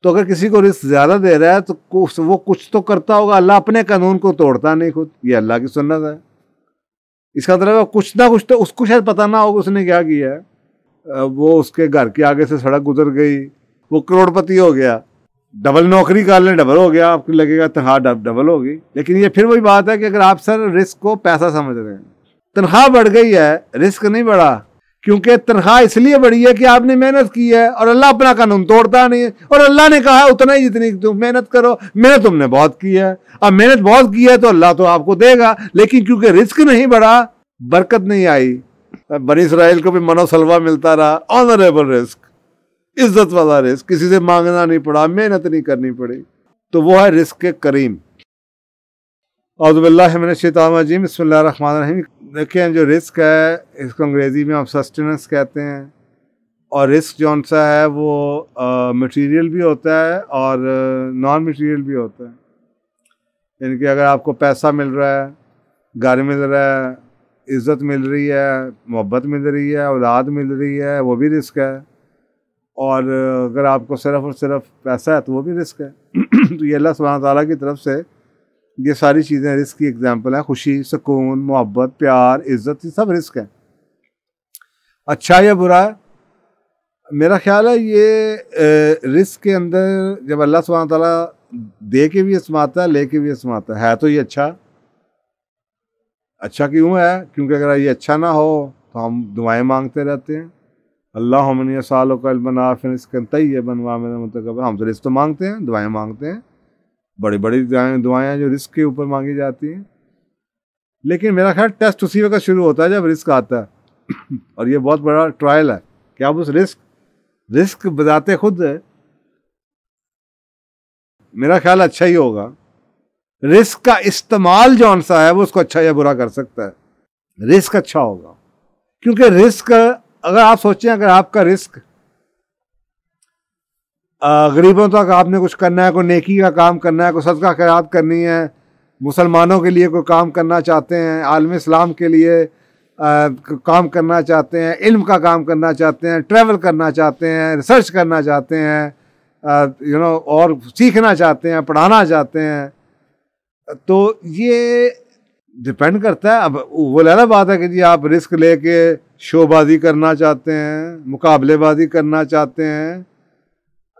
तो अगर किसी को रिस्क ज़्यादा दे रहा है तो वो कुछ तो करता होगा। अल्लाह अपने कानून को तोड़ता नहीं खुद, ये अल्लाह की सुन्नत है। इसका मतलब कुछ ना कुछ तो उसको शायद पता ना होगा उसने क्या किया है। वो उसके घर के आगे से सड़क गुजर गई, वो करोड़पति हो गया, डबल नौकरी कर लें डबल हो गया, आपको लगेगा तनख्वाह डबल होगी। लेकिन ये फिर वही बात है कि अगर आप सर रिस्क को पैसा समझ रहे हैं, तनख्वाह बढ़ गई है, रिस्क नहीं बढ़ा, क्योंकि तनख्वाह इसलिए बढ़ी है कि आपने मेहनत की है और अल्लाह अपना कानून तोड़ता नहीं है। और अल्लाह ने कहा उतना ही जितनी तुम मेहनत करो, मेहनत तुमने बहुत की है, अब मेहनत बहुत की है तो अल्लाह तो आपको देगा। लेकिन क्योंकि रिस्क नहीं बढ़ा, बरकत नहीं आई। बनी इसराइल को भी मनोसलवा मिलता रहा, ऑनरेबल रिस्क, इज्जत वाला रिस्क, किसी से मांगना नहीं पड़ा, मेहनत नहीं करनी पड़ी। तो वो है रिस्क के करीम। औज़ुबिल्लाहि मिनश्शैतानिर्रजीम, बिस्मिल्लाहिर्रहमानिर्रहीम। देखें, जो रिस्क है इसको अंग्रेज़ी में आप सस्टेनेंस कहते हैं। और रिस्क जौन सा है वो मटेरियल भी होता है और नॉन मटेरियल भी होता है। यानी कि अगर आपको पैसा मिल रहा है, घर मिल रहा है, इज़्ज़त मिल रही है, मोहब्बत मिल रही है, औलाद मिल रही है, वो भी रिस्क है। और अगर आपको सिर्फ़ और सिर्फ पैसा है तो वो भी रिस्क है। तो ये अल्लाह सुब्हानहू तआला की तरफ से ये सारी चीज़ें रिस्क की एग्जाम्पल हैं। खुशी, सुकून, मोहब्बत, प्यार, इज़्ज़त, ये सब रिस्क है। अच्छा या बुरा, मेरा ख्याल है ये रिस्क के अंदर जब अल्लाह सुब्हानहू तआला दे के भी आजमाता है, ले के भी आजमाता है तो ये अच्छा। अच्छा क्यों है? क्योंकि अगर ये अच्छा ना हो तो हम दुआएं मांगते रहते हैं, अल्लाहुम्मा इन्नी अस्अलुका इल्मन नाफ़िअन रिज़्क़न तय्यबन व अमलन मुतक़ब्बलन। हम तो रिस्क तो मांगते हैं, दुआएं मांगते हैं, बड़ी बड़ी दुआएं जो रिस्क के ऊपर मांगी जाती हैं। लेकिन मेरा ख्याल टेस्ट उसी वक्त शुरू होता है जब रिस्क आता है। और ये बहुत बड़ा ट्रायल है कि आप उस रिस्क बताते खुद है, मेरा ख्याल अच्छा ही होगा। रिस्क का इस्तेमाल जौन सा है वो उसको अच्छा या बुरा कर सकता है। रिस्क अच्छा होगा, क्योंकि रिस्क अगर आप सोचें, अगर आपका रिस्क गरीबों तक आपने कुछ करना है, कोई नेकी का काम करना है, कोई सदका खैरात करनी है, मुसलमानों के लिए कोई काम करना चाहते हैं, आलम इस्लाम के लिए काम करना चाहते हैं, इल्म का काम करना चाहते हैं, ट्रैवल करना चाहते हैं, रिसर्च करना चाहते हैं, और सीखना चाहते हैं, पढ़ाना चाहते हैं, तो ये डिपेंड करता है। अब वो लहरा बात है कि जी आप रिस्क लेके शोबाजी करना चाहते हैं, मुकाबलेबाजी करना चाहते हैं,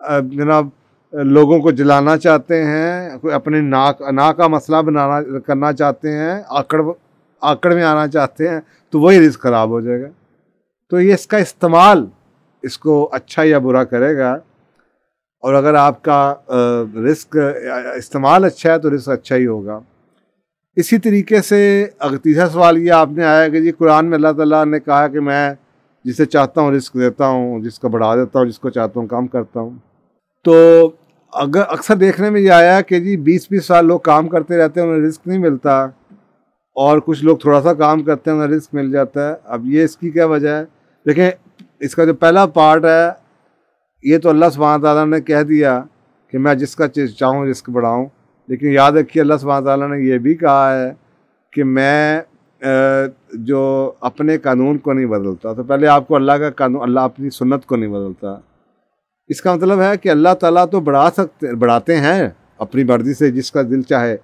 जनाब लोगों को जलाना चाहते हैं, कोई अपने नाक का मसला करना चाहते हैं, आकड़ में आना चाहते हैं, तो वही रिस्क ख़राब हो जाएगा। तो ये इसका इस्तेमाल इसको अच्छा या बुरा करेगा। और अगर आपका रिस्क इस्तेमाल अच्छा है तो रिस्क अच्छा ही होगा। इसी तरीके से अगर तीसरा सवाल ये आपने आया कि जी कुरान में अल्लाह ताला ने कहा कि मैं जिसे चाहता हूँ रिस्क देता हूँ, जिसको बढ़ा देता हूँ, जिसको चाहता हूँ कम करता हूँ। तो अगर अक्सर देखने में ये आया कि जी 20-20 साल लोग काम करते रहते हैं, उन्हें रिस्क नहीं मिलता, और कुछ लोग थोड़ा सा काम करते हैं उन्हें रिस्क मिल जाता है। अब ये इसकी क्या वजह है? देखें, इसका जो पहला पार्ट है ये तो अल्लाह सुब्हानहू तआला ने कह दिया कि मैं जिसका चाहूँ रिस्क बढ़ाऊँ। लेकिन याद रखिए अल्लाह सुब्हानहू तआला ने यह भी कहा है कि मैं जो अपने कानून को नहीं बदलता। तो पहले आपको अल्लाह का कानून, अल्लाह अपनी सुन्नत को नहीं बदलता। इसका मतलब है कि अल्लाह ताला तो बढ़ाते हैं अपनी मर्जी से जिसका दिल चाहे,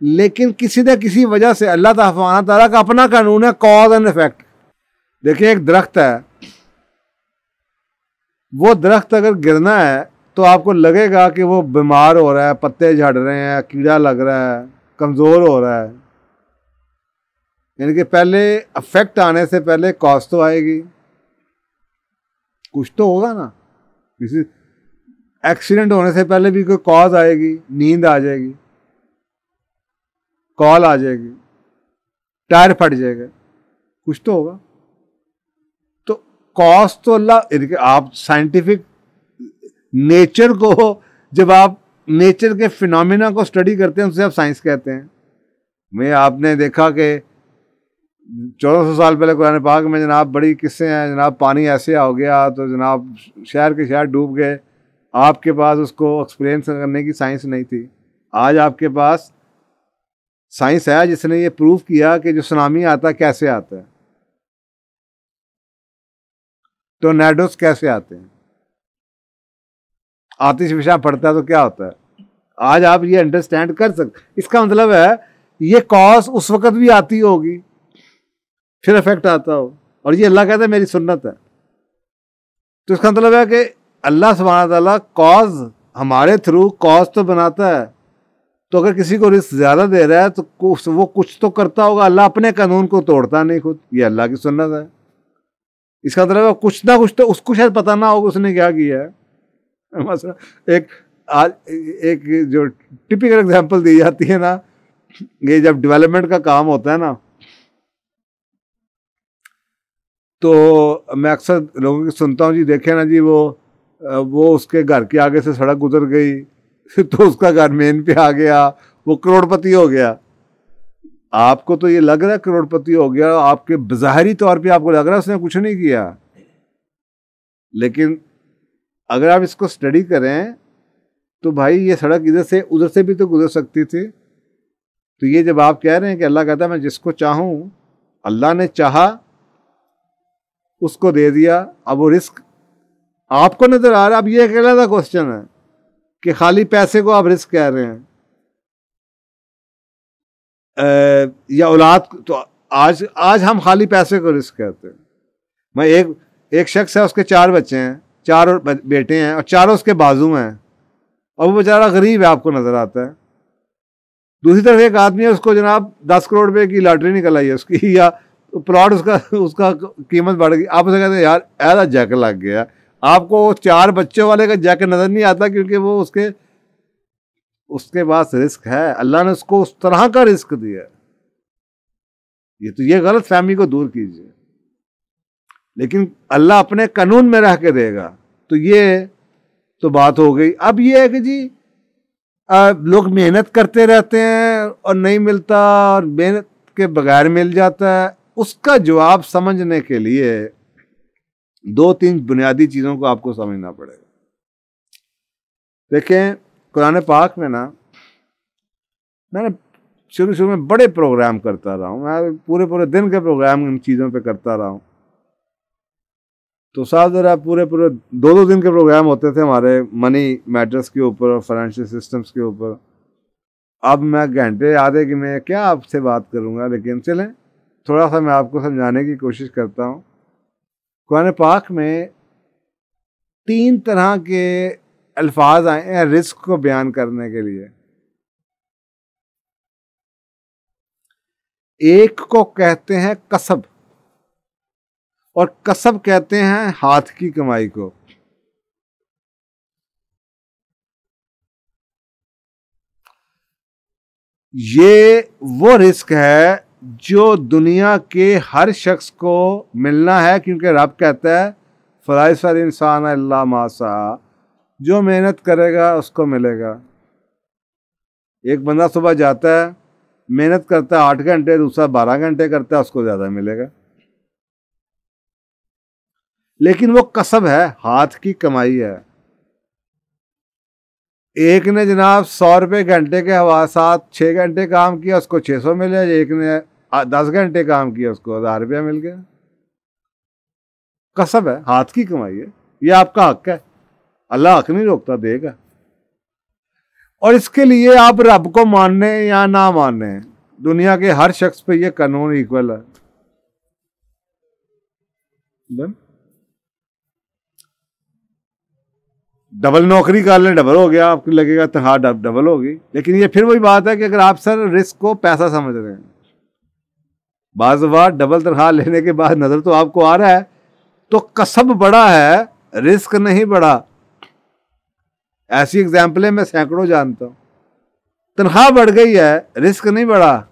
लेकिन किसी न किसी वजह से अल्लाह ताला का अपना कानून है, कॉज एंड इफेक्ट। देखिए, एक दरख्त है, वो दरख्त अगर गिरना है तो आपको लगेगा कि वो बीमार हो रहा है, पत्ते झड़ रहे हैं, कीड़ा लग रहा है, कमज़ोर हो रहा है। यानी कि पहले अफेक्ट आने से पहले कॉज तो आएगी, कुछ तो होगा ना। किसी एक्सीडेंट होने से पहले भी कोई कॉज आएगी, नींद आ जाएगी, कॉल आ जाएगी, टायर फट जाएगा, कुछ तो होगा। तो कॉज तो अल्लाह, आप साइंटिफिक नेचर को, जब आप नेचर के फिनोमिना को स्टडी करते हैं उसे आप साइंस कहते हैं। मैं आपने देखा कि 1400 साल पहले कुरान पाक में जनाब बड़ी किस्से हैं, जनाब पानी ऐसे हो गया तो जनाब शहर के शहर डूब गए। आपके पास उसको एक्सप्लेन करने की साइंस नहीं थी। आज आपके पास साइंस है जिसने ये प्रूव किया कि जो सुनामी आता कैसे आता है, टोर्नेडोस कैसे आते हैं। आतिश फिशा पड़ता है तो क्या होता है। आज आप ये अंडरस्टैंड कर सकते, इसका मतलब है ये कॉज उस वक्त भी आती होगी, फिर इफेक्ट आता हो, और ये अल्लाह कहता है मेरी सुन्नत है। तो इसका मतलब है कि अल्लाह सुब्हानहू व तआला कॉज हमारे थ्रू कॉज तो बनाता है, तो अगर किसी को रिस्क ज्यादा दे रहा है तो वो कुछ तो करता होगा, अल्लाह अपने कानून को तोड़ता नहीं खुद, ये अल्लाह की सुन्नत है। इसका मतलब है कुछ ना कुछ तो उसको शायद पता ना होगा उसने क्या किया है। मतलब एक जो टिपिकल एग्जांपल दी जाती है ना, ये जब डेवलपमेंट का काम होता है ना, तो मैं अक्सर लोगों की सुनता हूँ जी, देखे ना जी वो उसके घर के आगे से सड़क गुजर गई तो उसका घर मेन पे आ गया, वो करोड़पति हो गया। आपको तो ये लग रहा है करोड़पति हो गया, आपके ज़ाहिरी तौर पे आपको लग रहा है उसने कुछ नहीं किया, लेकिन अगर आप इसको स्टडी करें तो भाई ये सड़क इधर से उधर से भी तो गुजर सकती थी। तो ये जब आप कह रहे हैं कि अल्लाह कहता है मैं जिसको चाहूं, अल्लाह ने चाहा उसको दे दिया, अब वो रिस्क आपको नजर आ रहा है। अब ये एक अलग क्वेश्चन है कि खाली पैसे को आप रिस्क कह रहे हैं या औलाद, तो आज हम खाली पैसे को रिस्क कहते हैं। मैं एक शख्स है, उसके 4 बच्चे हैं, 4 बेटे हैं, और चारों उसके बाजू हैं, और वो बेचारा गरीब है, आपको नजर आता है। दूसरी तरफ एक आदमी है, उसको जनाब 10 करोड़ रुपए की लॉटरी निकल आई है उसकी, या प्लॉट उसका कीमत बढ़ गई। आप उसे कहते हैं यार ऐसा जैक लग गया, आपको 4 बच्चों वाले का जैक नजर नहीं आता, क्योंकि वो उसके पास रिस्क है, अल्लाह ने उसको उस तरह का रिस्क दिया। ये गलत फहमी को दूर कीजिए। लेकिन अल्लाह अपने कानून में रह के देगा, तो ये तो बात हो गई। अब ये है कि जी लोग मेहनत करते रहते हैं और नहीं मिलता, और मेहनत के बगैर मिल जाता है। उसका जवाब समझने के लिए 2-3 बुनियादी चीज़ों को आपको समझना पड़ेगा। देखें, कुरान पाक में ना, मैंने शुरू में बड़े प्रोग्राम करता रहा हूँ, मैं पूरे दिन के प्रोग्राम इन चीज़ों पे करता रहा हूँ। तो साहब ज़रा पूरे 2-2 दिन के प्रोग्राम होते थे हमारे मनी मैटर्स के ऊपर और फाइनेंशियल सिस्टम्स के ऊपर। अब मैं घंटे आधे की मैं क्या आपसे बात करूँगा, लेकिन चलें थोड़ा सा मैं आपको समझाने की कोशिश करता हूँ। कुरान पाक में 3 तरह के अल्फाज आए हैं रिस्क को बयान करने के लिए। एक को कहते हैं कसब, और कसब कहते हैं हाथ की कमाई को। ये वो रिस्क है जो दुनिया के हर शख्स को मिलना है, क्योंकि रब कहता है फलाइसर इंसान अल्लाह मासा, जो मेहनत करेगा उसको मिलेगा। एक बंदा सुबह जाता है, मेहनत करता है 8 घंटे, दूसरा 12 घंटे करता है, उसको ज़्यादा मिलेगा। लेकिन वो कसब है, हाथ की कमाई है। एक ने जनाब 100 रुपये घंटे के हवा साथ 6 घंटे काम किया, उसको 600 मिले। एक ने 10 घंटे काम किया, उसको 1000 रुपया मिल गया। कसब है, हाथ की कमाई है, ये आपका हक है, अल्लाह हक नहीं रोकता, देगा। और इसके लिए आप रब को मानने या ना मानने, दुनिया के हर शख्स पे ये कानून इक्वल है। डबल नौकरी कर लें, डबल हो गया, आपको लगेगा तनख्वाह डबल होगी। लेकिन ये फिर वही बात है कि अगर आप सर रिस्क को पैसा समझ रहे हैं, बाज़ बार डबल तनख्वाह लेने के बाद नजर तो आपको आ रहा है तो कसब बड़ा है, रिस्क नहीं बड़ा। ऐसी एग्जाम्पलें मैं सैकड़ों जानता हूं। तनख्वाह बढ़ गई है, रिस्क नहीं बढ़ा,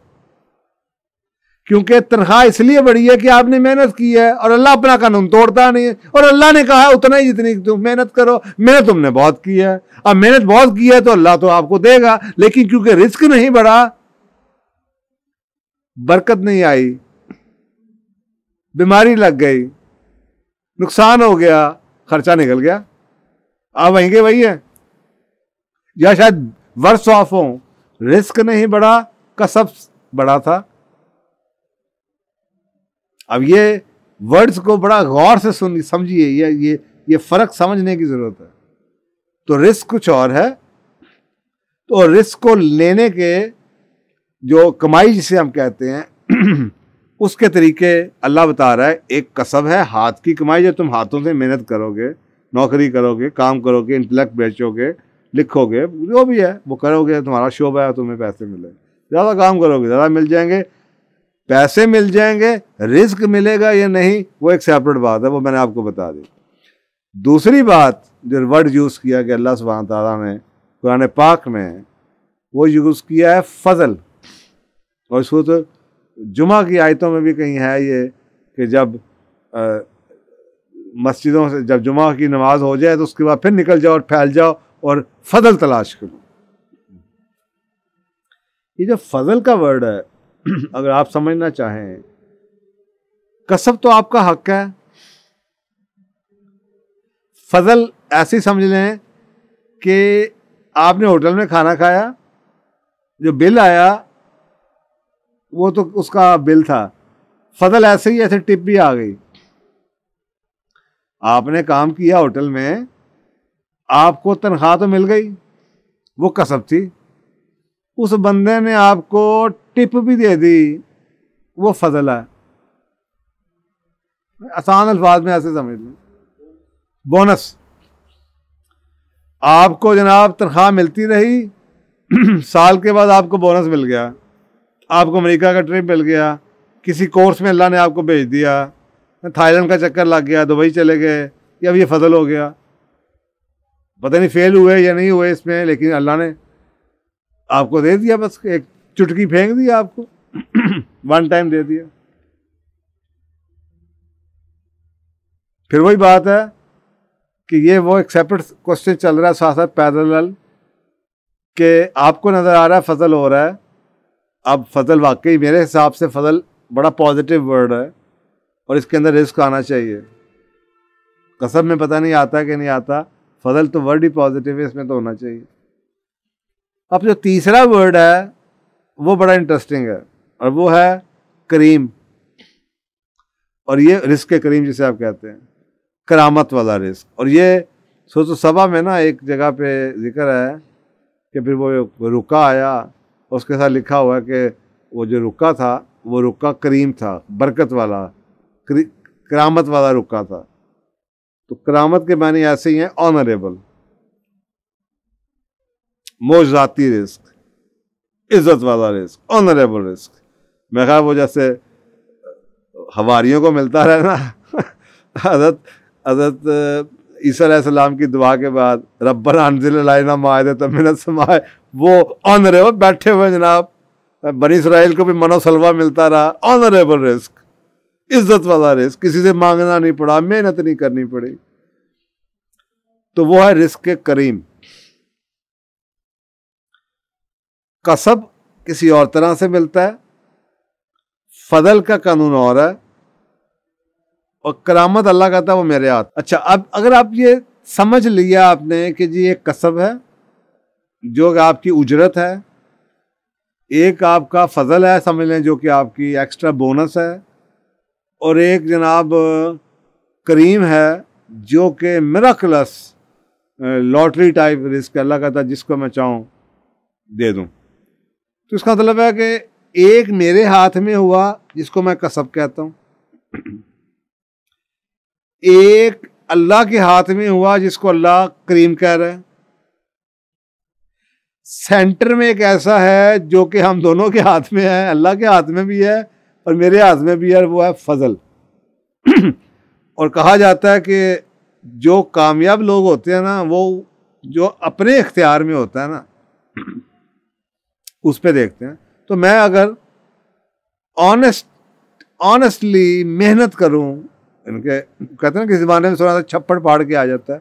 क्योंकि तनख्वाह इसलिए बढ़ी है कि आपने मेहनत की है, और अल्लाह अपना कानून तोड़ता नहीं है। और अल्लाह ने कहा है उतना ही जितनी तुम मेहनत करो, मेहनत तुमने बहुत की है, अब मेहनत बहुत की है तो अल्लाह तो आपको देगा। लेकिन क्योंकि रिस्क नहीं बढ़ा, बरकत नहीं आई, बीमारी लग गई, नुकसान हो गया, खर्चा निकल गया, आप वहीं के वही है, या शायद वर्स ऑफ हो। रिस्क नहीं बढ़ा, कसब बढ़ा था। अब ये वर्ड्स को बड़ा गौर से समझिए, ये फर्क समझने की जरूरत है। तो रिस्क कुछ और है। तो रिस्क को लेने के जो कमाई जिसे हम कहते हैं उसके तरीके अल्लाह बता रहा है। एक कसब है, हाथ की कमाई, जो तुम हाथों से मेहनत करोगे, नौकरी करोगे, काम करोगे, इंटेलेक्ट बेचोगे, लिखोगे, जो भी है वो करोगे, तुम्हारा शोबा है, तुम्हें पैसे मिलेंगे। ज़्यादा काम करोगे ज़्यादा मिल जाएंगे, पैसे मिल जाएंगे। रिस्क मिलेगा या नहीं वो एक सेपरेट बात है, वो मैंने आपको बता दी। दूसरी बात जो वर्ड यूज़ किया कि अल्लाह सुब्हान तआला ने कुरान पाक में, वो यूज़ किया है फजल। और इसको तो जुमा की आयतों में भी कहीं है ये कि जब मस्जिदों से जब जुमा की नमाज हो जाए तो उसके बाद फिर निकल जाओ और फैल जाओ और फजल तलाश करो। ये जो फजल का वर्ड है अगर आप समझना चाहें, कसब तो आपका हक है, फजल ऐसे ही समझ लें कि आपने होटल में खाना खाया, जो बिल आया वो तो उसका बिल था। फजल ऐसे ही, ऐसे टिप भी आ गई। आपने काम किया होटल में, आपको तनख्वाह तो मिल गई, वो कसब थी। उस बंदे ने आपको टिप भी दे दी, वो फजल है। आसान अल्फाज में ऐसे समझ लो। बोनस, आपको जनाब तनख्वाह मिलती रही, साल के बाद आपको बोनस मिल गया, आपको अमेरिका का ट्रिप मिल गया, किसी कोर्स में अल्लाह ने आपको भेज दिया, थाईलैंड का चक्कर लग गया, दुबई चले गए, या अब ये फजल हो गया। पता नहीं फेल हुए या नहीं हुए इसमें, लेकिन अल्लाह ने आपको दे दिया, बस एक चुटकी फेंक दिया आपको वन टाइम दे दिया। फिर वही बात है कि ये वो एक सेपरेट क्वेश्चन चल रहा है साथ साथ पैरेलल, कि आपको नज़र आ रहा है फजल हो रहा है। अब फजल वाकई मेरे हिसाब से फजल बड़ा पॉजिटिव वर्ड है और इसके अंदर रिस्क आना चाहिए। कसब में पता नहीं आता कि नहीं आता, फजल तो वर्ड ही पॉजिटिव है, इसमें तो होना चाहिए। अब जो तीसरा वर्ड है वो बड़ा इंटरेस्टिंग है और वो है करीम। और ये रिस्क के करीम जिसे आप कहते हैं, करामत वाला रिस्क। और ये सूरह सबा में ना एक जगह पे जिक्र है कि फिर वो रुका आया, उसके साथ लिखा हुआ है कि वो जो रुका था वो रुका करीम था, बरकत वाला, करामत वाला रुका था। तो करामत के मानी ऐसे ही हैं, ऑनरेबल, मोजाती रिस्क, इज्जत वाला रिस्क, ऑनरेबल रिस्क। मैं कहा वो जैसे हवारियों को मिलता रहे ना हज़रत ईसा अलैहिस्सलाम की दुआ के बाद रब्बना अनज़िल अलैना माइदतम मिनस समाए, वो ऑनरेबल बैठे हुए जनाब बनी इसराइल को भी मनो सलवा मिलता रहा। ऑनरेबल रिस्क, इज्जत वाला रिस्क, किसी से मांगना नहीं पड़ा, मेहनत नहीं करनी पड़ी। तो वो है रिस्क के करीम। कसब किसी और तरह से मिलता है, फजल का कानून और है, और करामत अल्लाह कहता है वो मेरे हाथ। अच्छा, अब अगर आप ये समझ लिया आपने कि जी एक कसब है जो आपकी उजरत है, एक आपका फजल है समझ लें जो कि आपकी एक्स्ट्रा बोनस है, और एक जनाब करीम है जो कि मिराकलस लॉटरी टाइप रिस्क, अल्लाह कहता है जिसको मैं चाहूँ दे दूँ। तो इसका मतलब है कि एक मेरे हाथ में हुआ जिसको मैं कसब कहता हूँ, एक अल्लाह के हाथ में हुआ जिसको अल्लाह करीम कह रहा है, सेंटर में एक ऐसा है जो कि हम दोनों के हाथ में है, अल्लाह के हाथ में भी है और मेरे हाथ में भी है, वो है फजल। और कहा जाता है कि जो कामयाब लोग होते हैं ना, वो जो अपने इख्तियार में होता है ना उस पे देखते हैं। तो मैं अगर ऑनेस्टली मेहनत करूं, इनके कहते हैं कि ज़माने में थोड़ा सा छप्पड़ फाड़ के आ जाता है,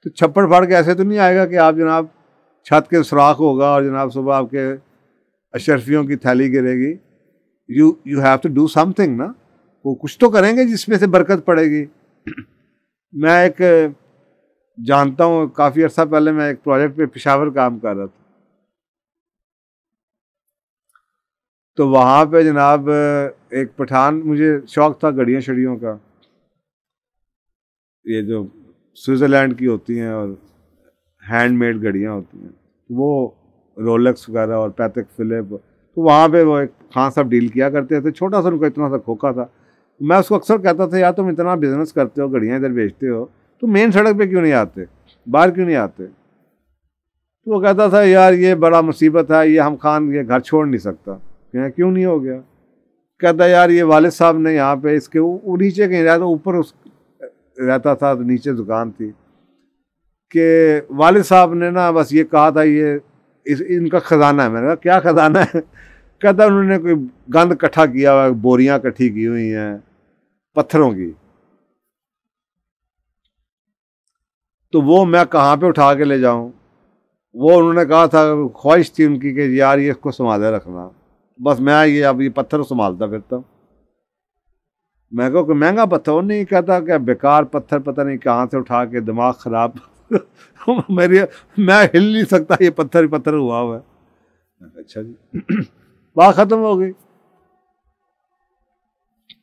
तो छप्पड़ फाड़ के ऐसे तो नहीं आएगा कि आप जनाब छत के सुराख होगा और जनाब सुबह आपके अशरफियों की थैली गिरेगी। You have to do something ना, वो कुछ तो करेंगे जिसमें से बरकत पड़ेगी। मैं एक जानता हूँ, काफ़ी अर्सा पहले मैं एक प्रोजेक्ट पे पेशावर काम कर रहा था, तो वहाँ पे जनाब एक पठान, मुझे शौक़ था घड़ियों शड़ियों का, ये जो स्विट्ज़रलैंड की होती हैं और हैंडमेड घड़ियाँ होती हैं, वो रोलेक्स वगैरह और पैथिक फिलिप, तो वहाँ पे वो एक खान साहब डील किया करते थे। छोटा सा उनका इतना सा खोखा था। मैं उसको अक्सर कहता था, यार तुम इतना बिजनेस करते हो, घड़ियाँ इधर बेचते हो, तो मेन सड़क पे क्यों नहीं आते, बाहर क्यों नहीं आते? तो वो कहता था, यार ये बड़ा मुसीबत है, ये हम खान ये घर छोड़ नहीं सकता। क्यों नहीं हो गया? कहता यार ये वालिद साहब ने यहाँ पे इसके नीचे कहीं रहता, ऊपर उस रहता था तो नीचे दुकान थी, कि वालिद साहब ने ना बस ये कहा था ये इनका खजाना है। मैंने कहा क्या खजाना है? कहता उन्होंने कोई गंद इकट्ठा किया हुआ, बोरियां इकट्ठी की हुई हैं पत्थरों की, तो वो मैं कहाँ पे उठा के ले जाऊं? वो उन्होंने कहा था, ख्वाहिश थी उनकी कि यार ये इसको संभाले रखना। बस मैं ये अब ये पत्थर संभालता फिरता। मैं को महंगा पत्थर वो नहीं, कहता क्या बेकार पत्थर, पता नहीं कहाँ से उठा के, दिमाग खराब मैं हिल नहीं सकता, ये पत्थर पत्थर हुआ है। अच्छा जी बात खत्म हो गई।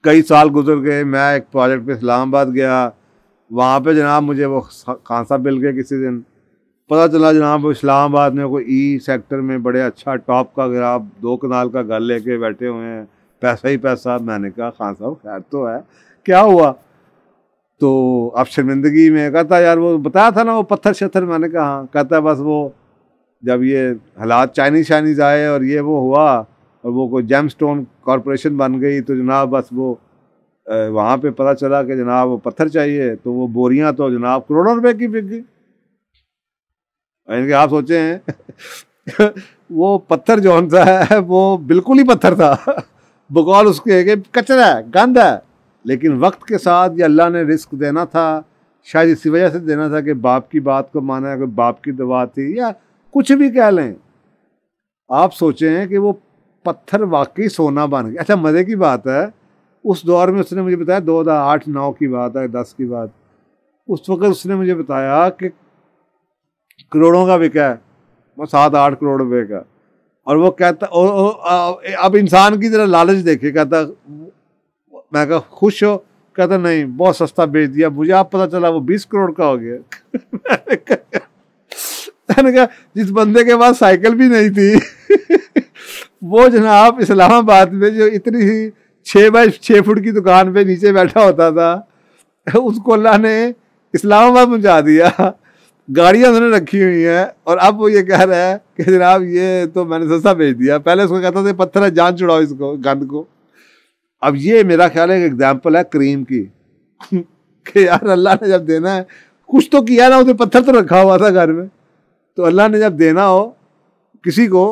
कई साल गुजर गए, मैं एक प्रोजेक्ट पे इस्लामाबाद गया, वहाँ पे जनाब मुझे वो खान साहब मिल गए किसी दिन। पता चला जनाब वो इस्लामाबाद में कोई ई सेक्टर में बड़े अच्छा टॉप का, अगर आप 2 कनाल का घर लेके बैठे हुए हैं, पैसा ही पैसा। मैंने कहा खान साहब खैर तो है, क्या हुआ? तो अब शर्मिंदगी में कहता यार वो बताया था ना वो पत्थर शत्थर। मैंने कहा हाँ। कहता बस वो जब ये हालात चाइनीज़ आए और ये वो हुआ और वो कोई जेम स्टोन कॉरपोरेशन बन गई, तो जनाब बस वो वहाँ पे पता चला कि जनाब वो पत्थर चाहिए, तो वो बोरियां तो जनाब करोड़ों रुपए की बिक गई। इनके आप सोचे हैं वो पत्थर जो सा है वो बिल्कुल ही पत्थर था बकौल उसके कि कचरा है, गंद है। लेकिन वक्त के साथ ये अल्लाह ने रिस्क देना था, शायद इसी वजह से देना था कि बाप की बात को माना, कोई बाप की दवा थी या कुछ भी कह लें। आप सोचें कि वो पत्थर वाकई सोना बन गया। अच्छा मज़े की बात है, उस दौर में उसने मुझे बताया 2008-9 की बात है, 10 की बात, उस वक्त उसने मुझे बताया कि करोड़ों का बिका है, वो 7-8 करोड़ रुपए का। और वो कहता अब इंसान की तरह लालच देखे, कहता मैं कहा खुश हो? कहता नहीं बहुत सस्ता बेच दिया मुझे, आप पता चला वो 20 करोड़ का हो गया मैंने कहा जिस बंदे के पास साइकिल भी नहीं थी वो जनाब इस्लामाबाद में जो इतनी ही 6 बाई 6 फुट की दुकान पे नीचे बैठा होता था, उसको अल्लाह ने इस्लामाबाद पहुंचा दिया, गाड़ियां उन्होंने रखी हुई हैं, और अब वो ये कह रहा है कि जनाब ये तो मैंने सस्ता बेच दिया। पहले उसको कहता था पत्थर है, जान छुड़ाओ इसको गंद को। अब ये मेरा ख्याल है एक एग्जाम्पल है करीम की कि यार अल्लाह ने जब देना है कुछ तो किया ना, उसने पत्थर तो रखा हुआ था घर में, तो अल्लाह ने जब देना हो किसी को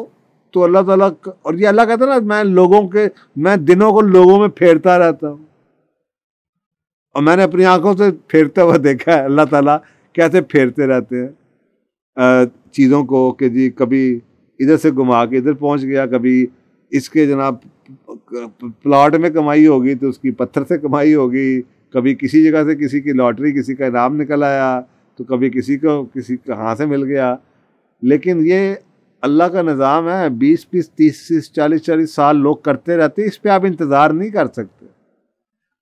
तो अल्लाह ताला, और ये अल्लाह कहता है ना मैं दिनों को लोगों में फेरता रहता हूँ, और मैंने अपनी आंखों से फेरते हुए देखा है अल्लाह ताला कैसे फेरते रहते हैं चीज़ों को, कि जी कभी इधर से घुमा के इधर पहुंच गया, कभी इसके जनाब प्लॉट में कमाई होगी तो उसकी पत्थर से कमाई होगी, कभी किसी जगह से किसी की लॉटरी किसी का इनाम निकल आया, तो कभी किसी कहाँ से मिल गया। लेकिन ये अल्लाह का निज़ाम है, 20-20, 30-30, 40-40 साल लोग करते रहते हैं। इस पर आप इंतज़ार नहीं कर सकते,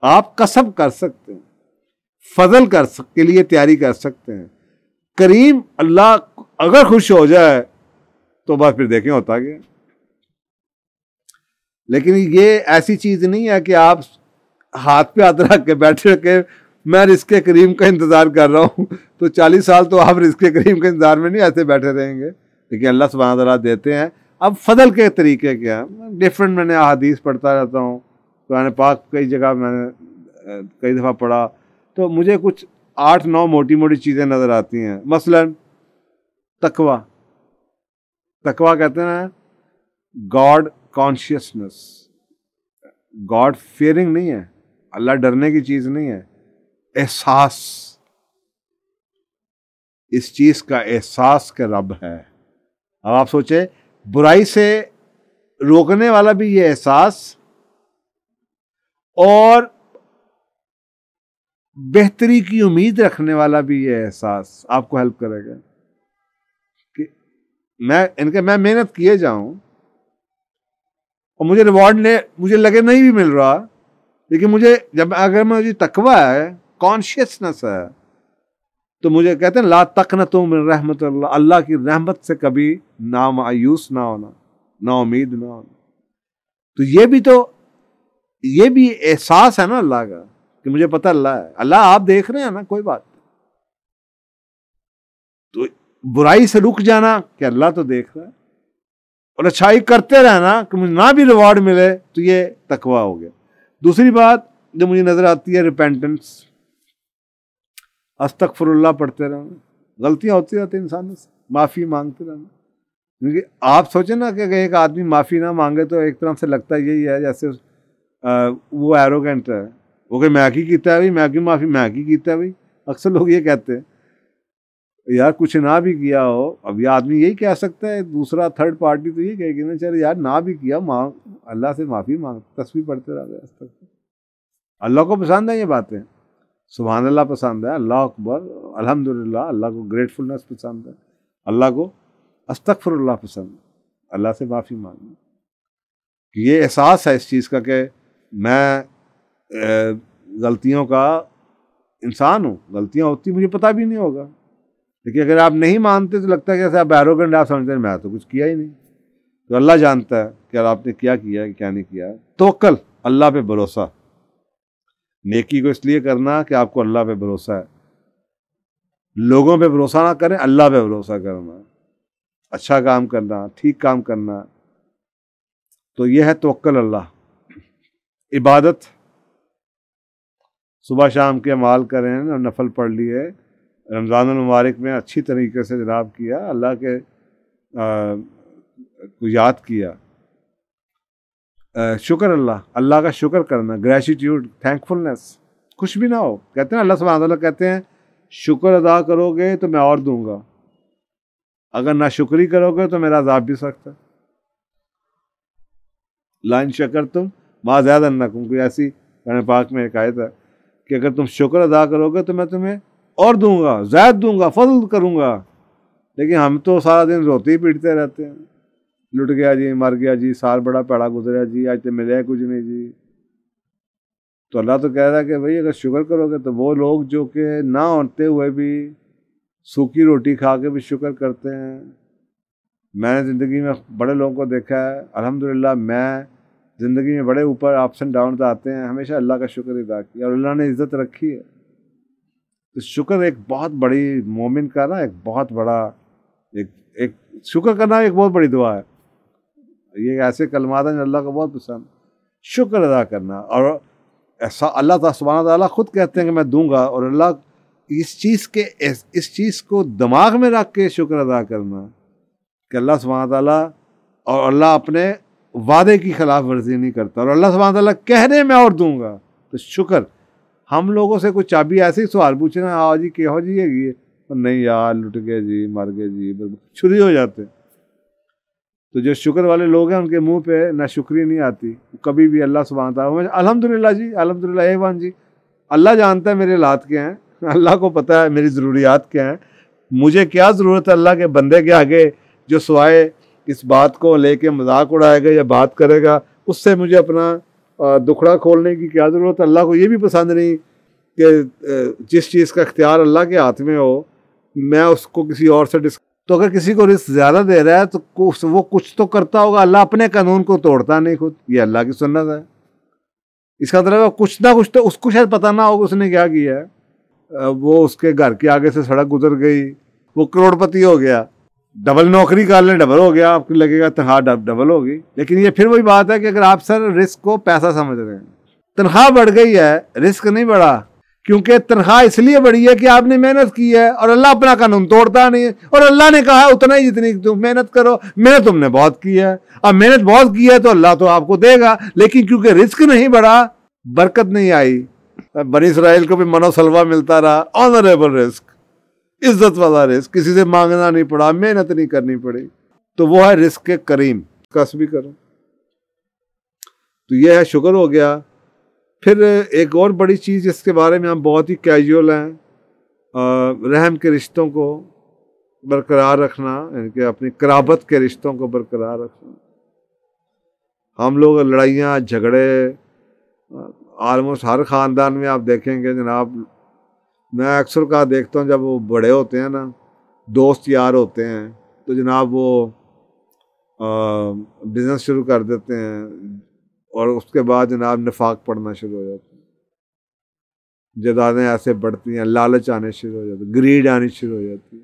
आप कसब कर सकते हैं, फजल के लिए तैयारी कर सकते हैं। करीम अल्लाह अगर खुश हो जाए तो बस फिर देखें होता गया। लेकिन ये ऐसी चीज़ नहीं है कि आप हाथ पे हाथ रख के बैठे के मैं रिज़्क़े करीम का इंतज़ार कर रहा हूँ, तो 40 साल तो आप रिज़्क़े करीम के इंतज़ार में नहीं ऐसे बैठे रहेंगे। लेकिन अल्लाह सुब्हानहू तआला देते हैं। अब फजल के तरीके क्या हैं डिफरेंट, मैंने हदीस पढ़ता रहता हूँ, कुरान पाक कई जगह मैंने कई दफ़ा पढ़ा, तो मुझे कुछ 8-9 मोटी मोटी चीज़ें नज़र आती हैं। मसलन तकवा कहते हैं गॉड कॉन्शियसनेस, गॉड फियरिंग नहीं है, अल्लाह डरने की चीज़ नहीं है, एहसास, इस चीज़ का एहसास के रब है। अब आप सोचे बुराई से रोकने वाला भी ये एहसास और बेहतरी की उम्मीद रखने वाला भी ये एहसास आपको हेल्प करेगा कि मैं मेहनत किए जाऊं और मुझे रिवॉर्ड मुझे लगे नहीं भी मिल रहा, लेकिन मुझे अगर मुझे तकवा है, कॉन्शियसनेस है, तो मुझे कहते हैं ला तक़नतू मिन रहमतिल्लाह, अल्लाह की रहमत से कभी ना मायूस ना होना, ना उम्मीद ना होना। तो ये भी एहसास है ना अल्लाह का कि मुझे पता अल्लाह है, अल्लाह आप देख रहे हैं ना, कोई बात। तो बुराई से रुक जाना कि अल्लाह तो देख रहा है, और अच्छाई करते रहना कि मुझे ना भी रिवॉर्ड मिले, तो ये तकवा हो गया। दूसरी बात जो मुझे नजर आती है, रिपेंटेंस, अस्तगफिरुल्लाह पढ़ते रहना, गलतियां होती रहती इंसानों से, माफ़ी मांगते रहना। क्योंकि आप सोचें ना कि अगर एक आदमी माफ़ी ना मांगे तो एक तरफ से लगता यही है जैसे वो एरोगेंट है, वो कहे मैं की कीता है भाई, मैं की माफ़ी मैं की कीता है भाई। अक्सर लोग ये कहते हैं, यार कुछ ना भी किया हो, अब ये आदमी यही कह सकता है, दूसरा थर्ड पार्टी तो ये कहेगी ना, चल यार ना भी किया, मांग अल्लाह से माफ़ी मांग, तस्बीह पढ़ते रह गए। अल्लाह को पसंद है ये बातें, सुभान अल्लाह पसंद है, अल्लाह अकबर, अल्हम्दुलिल्लाह, अल्लाह को ग्रेटफुलनेस पसंद है, अल्लाह को अस्तगफिरुल्लाह पसंद है, अल्लाह से माफ़ी मांगना। ये एहसास है इस चीज़ का कि मैं गलतियों का इंसान हूँ, गलतियाँ होती मुझे पता भी नहीं होगा। लेकिन अगर आप नहीं मानते तो लगता है जैसे आप एरोगेंट, आप समझते हैं मैं तो कुछ किया ही नहीं। तो अल्लाह जानता है कि आपने क्या किया क्या नहीं किया। तवक्कल, अल्लाह पे भरोसा, नेकी को इसलिए करना कि आपको अल्लाह पे भरोसा है, लोगों पे भरोसा ना करें, अल्लाह पे भरोसा करना, अच्छा काम करना, ठीक काम करना। तो यह है तवक्कल अल्लाह। इबादत, सुबह शाम के अमाल करें और नफल पढ़ लिए, रमज़ान मुबारक में अच्छी तरीके से जनाब किया, अल्लाह के को याद किया, शुक्र अल्लाह का शुक्र करना, ग्रेटिट्यूड, थैंकफुलनेस। कुछ भी ना हो, कहते हैं अल्लाह सुब्हानहू व तआला कहते हैं शुक्र अदा करोगे तो मैं और दूंगा, अगर ना शुक्री करोगे तो मेरा अज़ाब भी सख्त है। लाइन शकर तुम माँ ज़्यादा अन्नकुम, कोई ऐसी कुरान पाक में एक आयत है कि अगर तुम शुक्र अदा करोगे तो मैं तुम्हें और दूंगा, ज़्यादा दूंगा, फजल करूंगा। लेकिन हम तो सारा दिन रोते ही पीटते रहते हैं, लुट गया जी, मर गया जी, साल बड़ा पैड़ा गुजरा जी, आज तो मिले कुछ नहीं जी। तो अल्लाह तो कह रहा है कि भाई अगर शुक्र करोगे तो वो लोग जो कि ना होते हुए भी सूखी रोटी खा के भी शुक्र करते हैं। मैंने ज़िंदगी में बड़े लोगों को देखा है, अल्हम्दुलिल्लाह मैं ज़िंदगी में बड़े ऊपर अप्स एंड डाउन आते हैं, हमेशा अल्लाह का शुक्र अदा किया और अल्लाह ने इज़्ज़त रखी है। तो शुक्र एक बहुत बड़ी मोमिन का ना, एक बहुत बड़ा एक शुक्र करना एक बहुत बड़ी दुआ है। ये ऐसे कलमात हैं अल्लाह को बहुत पसंद, शुक्र अदा करना। और ऐसा अल्लाह सुब्हानहू व तआला खुद कहते हैं कि मैं दूंगा, और अल्लाह इस चीज़ को दिमाग में रख के शुक्र अदा करना कि अल्लाह सुब्हानहू व तआला, और अल्लाह अपने वादे की खिलाफ वर्जी नहीं करता, और अल्लाह सुब्हानहू व तआला कह रहे मैं और दूंगा। तो शुक्र, हम लोगों से कुछ चाबी ऐसे ही सवाल पूछना, हाँ जी क्या हो जी है, और नहीं यार लुट गए जी, मर गए जी, छुरी हो जाते। तो जो शुक्र वाले लोग हैं उनके मुंह पे ना शुक्री नहीं आती कभी भी। अल्लाह सुब्हानहू व तआला अल्हम्दुलिल्लाह जी, अल्हम्दुलिल्लाह एवान जी, अल्लाह जानता है मेरे हालात क्या हैं, अल्लाह को पता है मेरी ज़रूरियात क्या हैं, मुझे क्या ज़रूरत है अल्लाह के बंदे के आगे जो सिवाए इस बात को लेके मजाक उड़ाएगा या बात करेगा, उससे मुझे अपना दुखड़ा खोलने की क्या ज़रूरत है। अल्लाह को ये भी पसंद नहीं कि जिस चीज़ का इख्तियार अल्लाह के हाथ में हो मैं उसको किसी और से तो अगर किसी को रिस्क ज़्यादा दे रहा है तो वो कुछ तो करता होगा, अल्लाह अपने कानून को तोड़ता नहीं खुद, ये अल्लाह की सुन्नत है। इसका मतलब कुछ ना कुछ तो उसको शायद पता ना होगा उसने क्या किया है। वो उसके घर के आगे से सड़क गुजर गई, वो करोड़पति हो गया, डबल नौकरी कर लें डबल हो गया, आपको लगेगा तनख्वाह डबल होगी। लेकिन ये फिर वही बात है कि अगर आप सर रिस्क को पैसा समझ रहे हैं, तनख्वाह बढ़ गई है, रिस्क नहीं बढ़ा, क्योंकि तनख्वाह इसलिए बढ़ी है कि आपने मेहनत की है और अल्लाह अपना कानून तोड़ता नहीं है। और अल्लाह ने कहा है उतना ही जितनी तुम मेहनत करो, मेहनत तुमने बहुत की है, अब मेहनत बहुत की है तो अल्लाह तो आपको देगा। लेकिन क्योंकि रिस्क नहीं बढ़ा, बरकत नहीं आई। बनी इसराइल को भी मनोसलवा मिलता रहा, ऑनरेबल रिस्क, इज्जत वाला रिस्क, किसी से मांगना नहीं पड़ा, मेहनत नहीं करनी पड़ी। तो वो है रिस्क के करीम, कस भी करो। तो ये है शुक्र हो गया। फिर एक और बड़ी चीज़ जिसके बारे में हम बहुत ही कैजुअल हैं, रहम के रिश्तों को बरकरार रखना, यानी कि अपनी कराबत के रिश्तों को बरकरार रखना। हम लोग लड़ाइयाँ झगड़े ऑलमोस्ट हर ख़ानदान में आप देखेंगे जनाब, मैं अक्सर कहा देखता हूँ, जब वो बड़े होते हैं ना, दोस्त यार होते हैं, तो जनाब वो बिज़नेस शुरू कर देते हैं और उसके बाद जनाब निफाक पड़ना शुरू हो जाता है, जायदादें ऐसे बढ़ती हैं, लालच आने शुरू हो जाती है, ग्रीड आनी शुरू हो जाती है,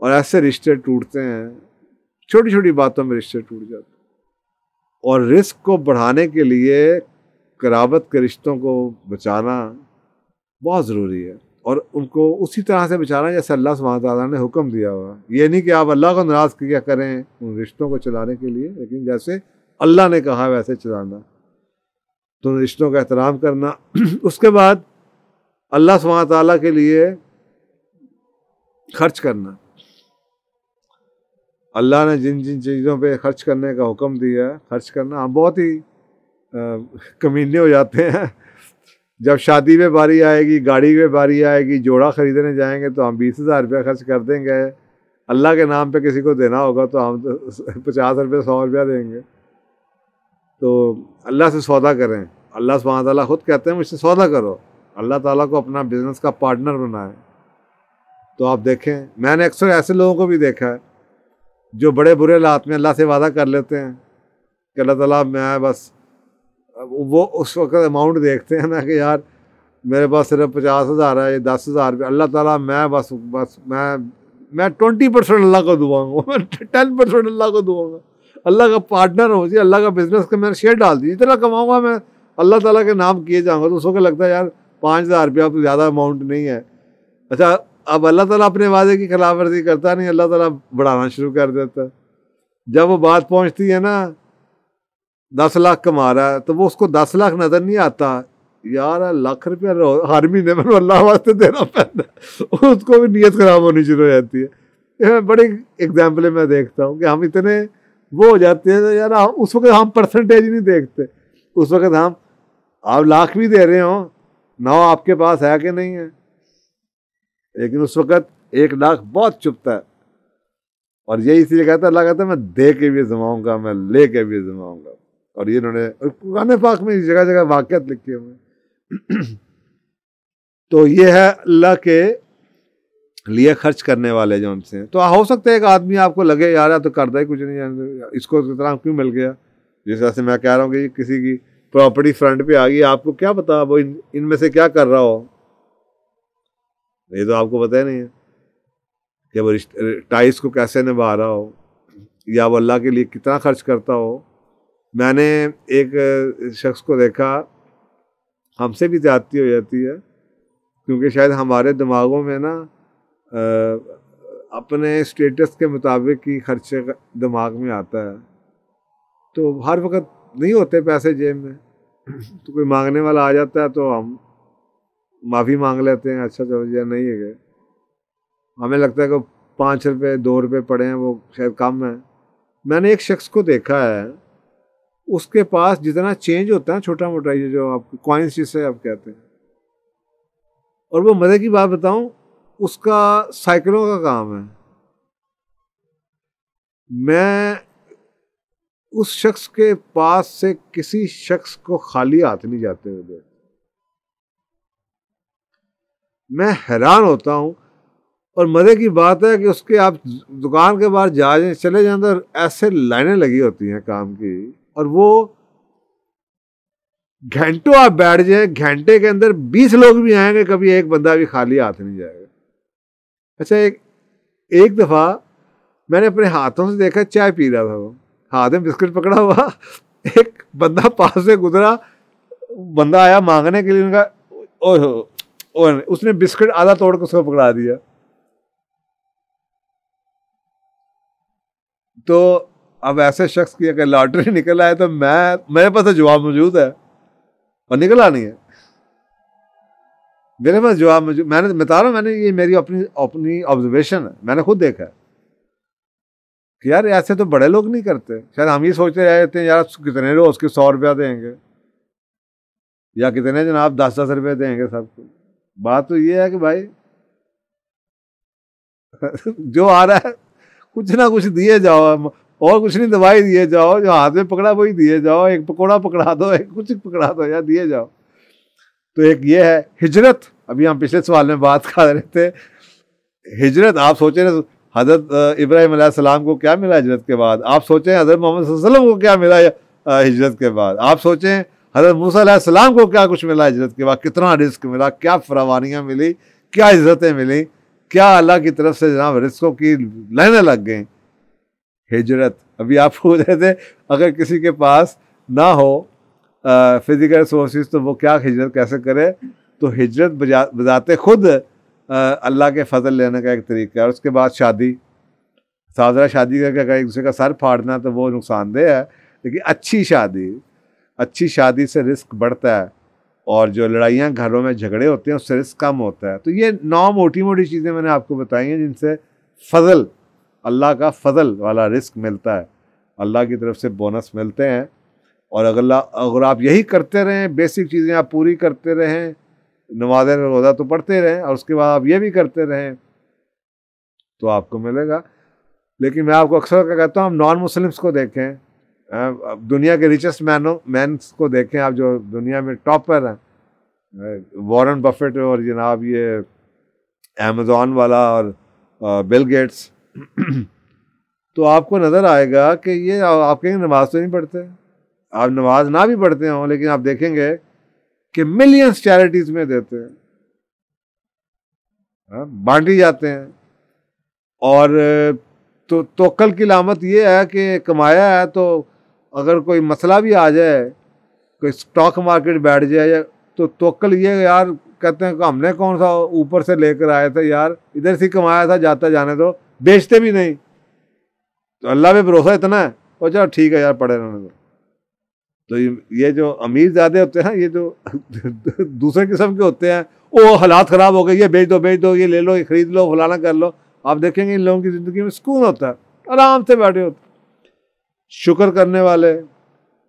और ऐसे रिश्ते टूटते हैं, छोटी छोटी बातों में रिश्ते टूट जाते हैं। और रिस्क को बढ़ाने के लिए कराबत के रिश्तों को बचाना बहुत ज़रूरी है, और उनको उसी तरह से बचाना जैसे अल्लाह सुब्हानहू व तआला ने हुक्म दिया हुआ। ये नहीं कि आप अल्लाह को नाराज़ किया करें उन रिश्तों को चलाने के लिए, लेकिन जैसे अल्लाह ने कहा वैसे चलाना, तो उन रिश्तों का एहतराम करना। उसके बाद अल्लाह सुब्हानहू व तआला के लिए खर्च करना। अल्लाह ने जिन जिन चीज़ों पे खर्च करने का हुक्म दिया है, खर्च करना। हम बहुत ही कमीने हो जाते हैं। जब शादी में बारी आएगी, गाड़ी में बारी आएगी, जोड़ा ख़रीदने जाएंगे तो हम 20,000 रुपया खर्च कर देंगे। अल्लाह के नाम पे किसी को देना होगा तो हम 50 रुपये 100 रुपया देंगे। तो अल्लाह से सौदा करें। अल्लाह सुब्हानहू व तआला खुद कहते हैं मुझसे सौदा करो। अल्लाह ताला को अपना बिज़नेस का पार्टनर बनाएं। तो आप देखें, मैंने अक्सर ऐसे लोगों को भी देखा है जो बड़े बुरे हालात में अल्लाह से वादा कर लेते हैं कि अल्लाह ताला मैं बस, वो उस वक्त अमाउंट देखते हैं ना कि यार मेरे पास सिर्फ 50,000 है, 10,000 रुपये, अल्लाह ताला मैं बस मैं 20% अल्लाह को दूँगा, मैं 10% अल्लाह को दूँगा। अल्लाह का पार्टनर हो जी, अल्लाह का बिज़नेस का मैंने शेयर डाल दी, इतना कमाऊँगा मैं, अल्लाह ताला के नाम किए जाऊँगा। तो उसको लगता है यार 5,000 रुपया तो ज़्यादा अमाउंट नहीं है। अच्छा, अब अल्लाह ताला अपने वादे की खिलाफवर्जी करता नहीं, अल्लाह ताला बढ़ाना शुरू कर देता है। जब वो बात पहुंचती है ना 10 लाख कमा रहा है, तो वो उसको 10 लाख नज़र नहीं आता, यार लाख रुपया हर महीने में अल्लाह वास्ते देना पड़ता है, उसको भी नीयत खराब होनी शुरू हो जाती है। ये बड़ी एग्जाम्पल मैं देखता हूँ कि हम इतने वो हो जाते हैं, तो यार उस वक्त हम परसेंटेज नहीं देखते। उस वक्त हम, आप लाख भी दे रहे हो ना, आपके पास है कि नहीं है, लेकिन उस वक्त 1 लाख बहुत चुभता है। और यही इसलिए कहता है, अल्लाह कहता है मैं दे के भी जमाऊंगा, मैं ले के भी जमाऊंगा। और ये इन्होंने कुरान पाक में जगह जगह वाक़ियात लिखे हुए। तो ये है अल्लाह के लिए खर्च करने वाले जो उनसे हैं। तो हो सकता है एक आदमी आपको लगे यार तो करता ही कुछ नहीं, इसको इतना क्यों मिल गया। जैसे से मैं कह रहा हूँ कि किसी की प्रॉपर्टी फ्रंट पे आ गई, आपको क्या पता वो इनमें से क्या कर रहा हो, ये तो आपको पता ही नहीं है कि वो टाइस को कैसे निभा रहा हो, या वो अल्लाह के लिए कितना खर्च करता हो। मैंने एक शख्स को देखा, हमसे भी ज़्यादती हो जाती है, क्योंकि शायद हमारे दिमागों में ना अपने स्टेटस के मुताबिक ही खर्चे दिमाग में आता है। तो हर वक्त नहीं होते पैसे जेब में, तो कोई मांगने वाला आ जाता है तो हम माफ़ी मांग लेते हैं, अच्छा चलो जी नहीं है गए। हमें लगता है कि 5 रुपये 2 रुपये पड़े हैं, वो शायद कम है। मैंने एक शख्स को देखा है, उसके पास जितना चेंज होता है छोटा मोटा, ये जो आप कॉइन्स जिसे आप कहते हैं, और वो मज़े की बात बताऊं, उसका साइकिलों का काम है। मैं उस शख्स के पास से किसी शख्स को खाली हाथ नहीं जाते हुए देखता, मैं हैरान होता हूं। और मज़े की बात है कि उसके आप दुकान के बाहर जा चले जाए, अंदर ऐसे लाइनें लगी होती हैं काम की, और वो घंटों आप बैठ जाए, घंटे के अंदर 20 लोग भी आएंगे, कभी एक बंदा भी खाली हाथ नहीं जाएगा। अच्छा, एक दफ़ा मैंने अपने हाथों से देखा, चाय पी रहा था, वो हाथ में बिस्किट पकड़ा हुआ, एक बंदा पास से गुजरा, बंदा आया मांगने के लिए, उनका उसने बिस्किट आधा तोड़ के उसको पकड़ा दिया। तो अब ऐसे शख्स की अगर लॉटरी निकल आए तो मेरे पास तो जवाब मौजूद है, और निकला नहीं है मेरे पास जवाब मौजूद। मैंने बता रहा हूं, मैंने ये मेरी अपनी ऑब्जर्वेशन है, मैंने खुद देखा है कि यार ऐसे तो बड़े लोग नहीं करते। शायद हम ये सोचते रह जाते हैं यार कितने रोज के 100 रुपया देंगे, या कितने जनाब 10-10 रुपये देंगे सबको। बात तो ये है कि भाई जो आ रहा है कुछ ना कुछ दिए जाओ, और कुछ नहीं, दवाई दिए जाओ, जो हाथ में पकड़ा वही दिए जाओ, एक पकौड़ा पकड़ा दो, एक कुछ पकड़ा दो या दिए जाओ। तो एक ये है हिजरत अभी हम पिछले सवाल में बात कर रहे थे हिजरत। आप सोचें ना, हज़रत इब्राहिम अलैहिस्सलाम को क्या मिला हिजरत के बाद, आप सोचें हज़रत मोहम्मद सल्लल्लाहु अलैहि वसल्लम को क्या मिला हिजरत के बाद, आप सोचें हज़रत मूसा अलैहिस्सलाम को क्या कुछ मिला हिजरत के बाद, कितना रिस्क मिला, क्या फरावानियाँ मिली, क्या इज्जतें मिली, क्या अल्लाह की तरफ से जनाब रिस्कों की लाइनें लग गई। हिजरत, अभी आप पूछ रहे थे अगर किसी के पास ना हो फिजिकल सोर्सेज तो वो क्या हिजरत कैसे करे, तो हिजरत बजाते खुद अल्लाह के फजल लेने का एक तरीका है। और उसके बाद शादी, साजरा शादी करके अगर एक दूसरे का सर फाड़ना तो वो नुकसानदेह है, लेकिन अच्छी शादी से रिस्क बढ़ता है, और जो लड़ाइयाँ घरों में झगड़े होते हैं उससे रिस्क कम होता है। तो ये 9 मोटी मोटी चीज़ें मैंने आपको बताई हैं जिनसे फजल, अल्लाह का फजल वाला रिस्क मिलता है, अल्लाह की तरफ से बोनस मिलते हैं। और अगर आप यही करते रहें, बेसिक चीज़ें आप पूरी करते रहें, नमाज़ें रोज़ा तो पढ़ते रहें, और उसके बाद आप ये भी करते रहें तो आपको मिलेगा। लेकिन मैं आपको अक्सर क्या कहता हूँ, हम नॉन मुस्लिम्स को देखें, दुनिया के रिचेस्ट मैन्स को देखें आप, जो दुनिया में टॉपर हैं, वॉरेन बफेट और जनाब ये अमेज़ॉन वाला और बिल गेट्स तो आपको नज़र आएगा कि ये आप कहेंगे नमाज तो नहीं पढ़ते, आप नमाज ना भी पढ़ते हों, लेकिन आप देखेंगे कि मिलियंस चैरिटीज़ में देते हैं, बांटी जाते हैं। और तो तवक्कुल की लामत ये है कि कमाया है तो अगर कोई मसला भी आ जाए, कोई स्टॉक मार्केट बैठ जाए, तो तवक्कुल ये यार कहते हैं कि हमने कौन सा ऊपर से लेकर आया था यार, इधर से कमाया था, जाता जाने दो, बेचते भी नहीं। तो अल्लाह पे भरोसा इतना है, और चलो ठीक है यार पड़े रहने दो। तो ये जो अमीर ज़्यादा होते हैं, ये जो दूसरे किस्म के होते हैं, ओ हालात ख़राब हो गए, ये बेच दो, ये ले लो, ये ख़रीद लो, फलाना कर लो, आप देखेंगे इन लोगों की ज़िंदगी में सुकून होता है, आराम से बैठे होते, शुक्र करने वाले,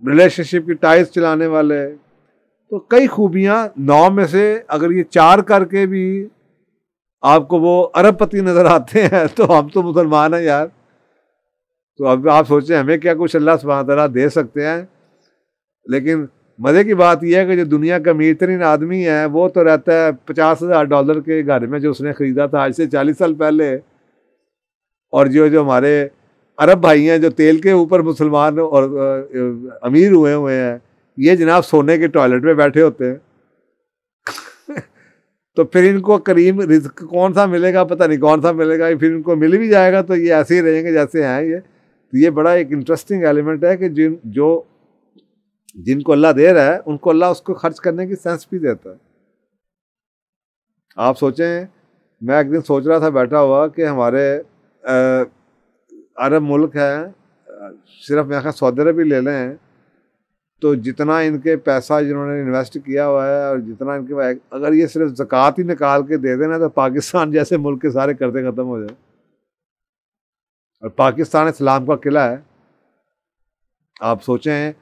रिलेशनशिप की टाइज चलाने वाले। तो कई खूबियाँ 9 में से अगर ये 4 करके भी आपको वो अरबपति नज़र आते हैं तो हम तो मुसलमान हैं यार। तो अब आप सोचें हमें क्या कुछ अल्लाह सुब्हानहू तआला दे सकते हैं। लेकिन मज़े की बात यह है कि जो दुनिया का अमीर तरीन आदमी है वो तो रहता है $50,000 के घर में, जो उसने ख़रीदा था आज से 40 साल पहले। और जो हमारे अरब भाई हैं जो तेल के ऊपर मुसलमान और अमीर हुए हैं, ये जनाब सोने के टॉयलेट में बैठे होते हैं तो फिर इनको करीम रिज़्क कौन सा मिलेगा, पता नहीं कौन सा मिलेगा, फिर इनको मिल भी जाएगा तो ये ऐसे ही रहेंगे जैसे हैं ये। तो ये बड़ा एक इंटरेस्टिंग एलिमेंट है कि जिनको अल्लाह दे रहा है उनको अल्लाह उसको खर्च करने की सेंस भी देता है। आप सोचें, मैं एक दिन सोच रहा था बैठा हुआ कि हमारे अरब मुल्क हैं, सिर्फ मैं सऊदी अरब भी ले लें तो जितना इनके पैसा जिन्होंने इन्वेस्ट किया हुआ है और जितना इनके, अगर ये सिर्फ ज़कात ही निकाल के दे देना तो पाकिस्तान जैसे मुल्क के सारे कर्जे ख़त्म हो जाए। और पाकिस्तान इस्लाम का किला है। आप सोचें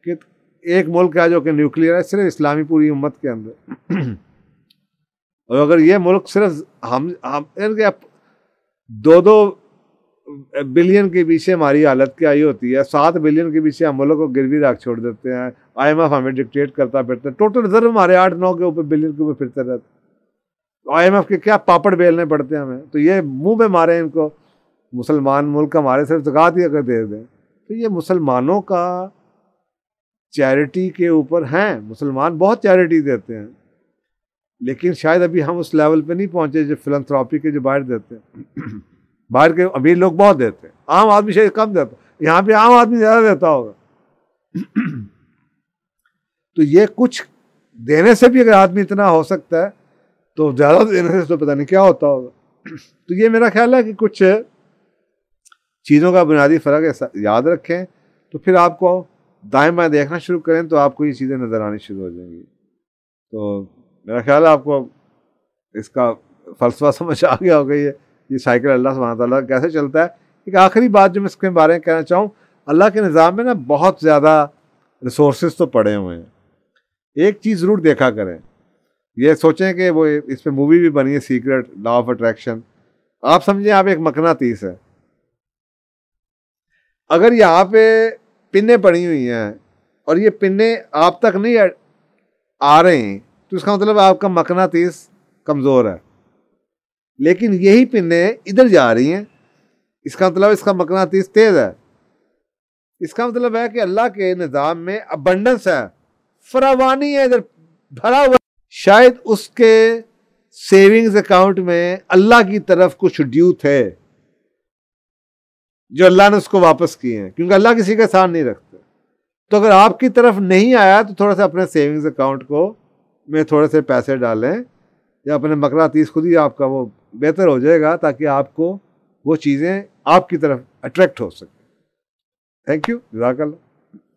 कि एक मुल्क है जो कि न्यूक्लियर है सिर्फ इस्लामी पूरी उम्मत के अंदर और अगर ये मुल्क सिर्फ हम इनके 2-2 बिलियन के पीछे हमारी हालत क्या ही होती है, 7 बिलियन के पीछे हम मुल्क को गिरवी रख छोड़ देते हैं। IMF हमें डिक्टेट करता फिरता है, टोटल रिजर्व हमारे 8-9 के ऊपर बिलियन के ऊपर फिरते रहते, तो IMF के क्या पापड़ बेलने पड़ते हैं हमें। तो ये मुंह में मारे इनको, मुसलमान मुल्क हमारे सिर्फ ज़कात ही अगर दे दें तो ये मुसलमानों का चैरिटी के ऊपर हैं। मुसलमान बहुत चैरिटी देते हैं, लेकिन शायद अभी हम उस लेवल पे नहीं पहुंचे जो फिलंथ्रॉपी के जो बाहर देते हैं। बाहर के अमीर लोग बहुत देते हैं, आम आदमी शायद कम देता, यहाँ पे आम आदमी ज़्यादा देता होगा। तो ये कुछ देने से भी अगर आदमी इतना हो सकता है तो ज़्यादा देने से तो पता नहीं क्या होता होगा। तो ये मेरा ख्याल है कि कुछ चीज़ों का बुनियादी फ़र्क है, याद रखें तो फिर आपको दाएं बाएं देखना शुरू करें तो आपको ये चीज़ें नज़र आनी शुरू हो जाएंगी। तो मेरा ख्याल है आपको इसका फ़लसफ़ा समझ आ गया होगा। ये साइकिल अल्लाह सुब्हानहू तआला कैसे चलता है। एक आखिरी बात जो मैं इसके बारे में कहना चाहूँ, अल्लाह के निज़ाम में ना बहुत ज़्यादा रिसोर्सेज तो पड़े हुए हैं। एक चीज़ ज़रूर देखा करें, ये सोचें कि वो इस पर मूवी भी बनी है सीक्रेट लॉ ऑफ अट्रैक्शन। आप समझें आप एक मकनातीस है, अगर यहाँ पे पिन्ने पड़ी हुई हैं और ये पिन्ने आप तक नहीं आ रहे हैं तो इसका मतलब आपका मकनातीस कमज़ोर है, लेकिन यही पिनें इधर जा रही हैं, इसका मतलब इसका मकनातीस तेज है। इसका मतलब है कि अल्लाह के निज़ाम में अबंडेंस है, फरावानी है, इधर भरा हुआ। शायद उसके सेविंग्स अकाउंट में अल्लाह की तरफ कुछ ड्यू थे जो अल्लाह ने उसको वापस किए हैं, क्योंकि अल्लाह किसी का एहसान नहीं रखते। तो अगर आपकी तरफ नहीं आया तो थोड़ा सा अपने सेविंग्स अकाउंट को में थोड़े से पैसे डालें, या अपने मकनातीस खुद ही आपका वो बेहतर हो जाएगा, ताकि आपको वो चीज़ें आपकी तरफ अट्रैक्ट हो सके। थैंक यू, जज़ाकल्लाह।